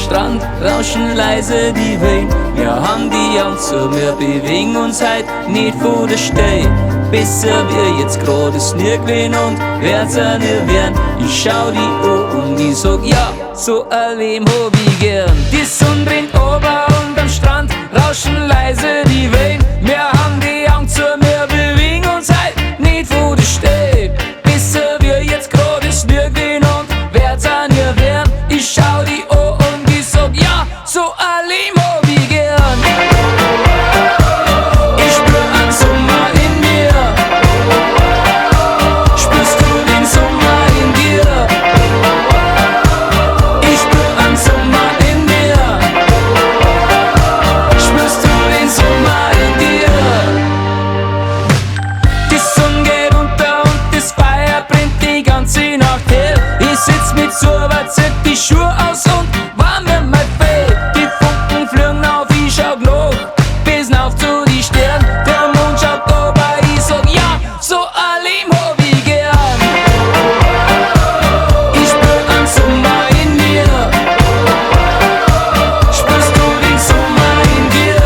Strand, rauschn leise die Wellen. Wir haben die Augen zu, wir bewegen uns heid nicht von der Stell. Besser wir jetzt grod ist gwen und werds nicht werdn. Ich schau die und ich sag ja, so ein Lebm hab ich gern. Die Sonne brennt ober und am Strand rauschen leise die Wellen. Wir haben die Augen zu, wir bewegen uns heid nicht von der Stell. Besser wir jetzt grod ist gwen und werds nicht werdn. Ich schau die und ich sag ja, so ein Lebm hab ich gern. Ich spür einen Sommer in mir. Spürst du den Sommer in dir? Ich spür einen Sommer in mir. Spürst du den Sommer in dir? Die Sonne geht unter und das Feuer brennt die ganze Nacht hell. Ich sitz mit Sommer, zett die Schuhe aus und warm mir mein Fell. Die Funken fliegen auf, ich schau noch bis auf zu die Stern. Der Mond schaut ober, ich sag ja, so ein Lebm hab ich gern. Ich spür einen Sommer in mir. Spürst du den Sommer in dir?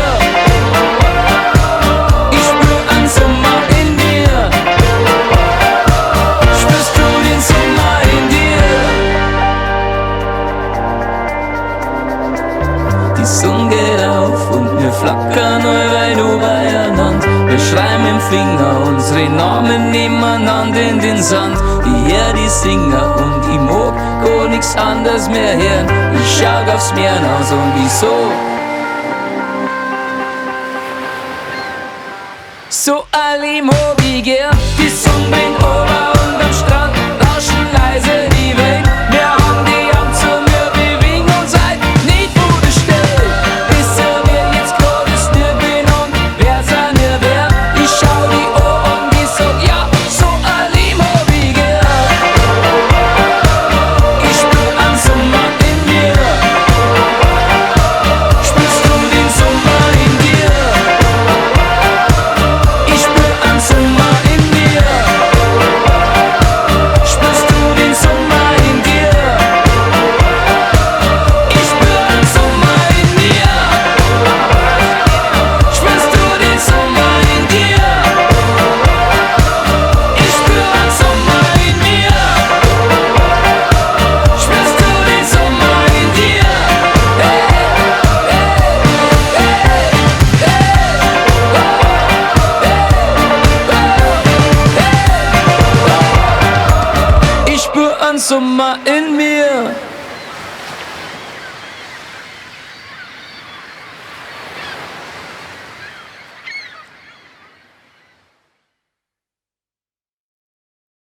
Ich spür einen Sommer in mir. Spürst du den Sommer in dir? Die Sonne geht auf und wir flackern allweil übereinander. Wir schreiben im Finger unsere Namen nebeneinander in den Sand. Ich hör die Singer und ich mag gar nix anderes mehr hören. Ich schau aufs Meer hinaus und wieso? So ein Lebm hab ich gern. Die Sonne brennt ober und am Strand rauschen leise die Wellen. Wir haben die Augen zu, wir bewegen uns heid nicht von der Stell. Besser wir jetzt grod ist gwen und werds nicht werdn. Ich schau die und ich sag ja, so ein Lebm hab ich gern. Ich spür einen Sommer in mir. Spürst du den Sommer in dir? Ich spür einen Sommer in mir. Spürst du den Sommer in dir? Ich spür einen Sommer in mir. Spürst du den Sommer in dir? Ich spür einen Sommer in mir. Spürst du den Sommer in dir? Ich spür einen Sommer in mir.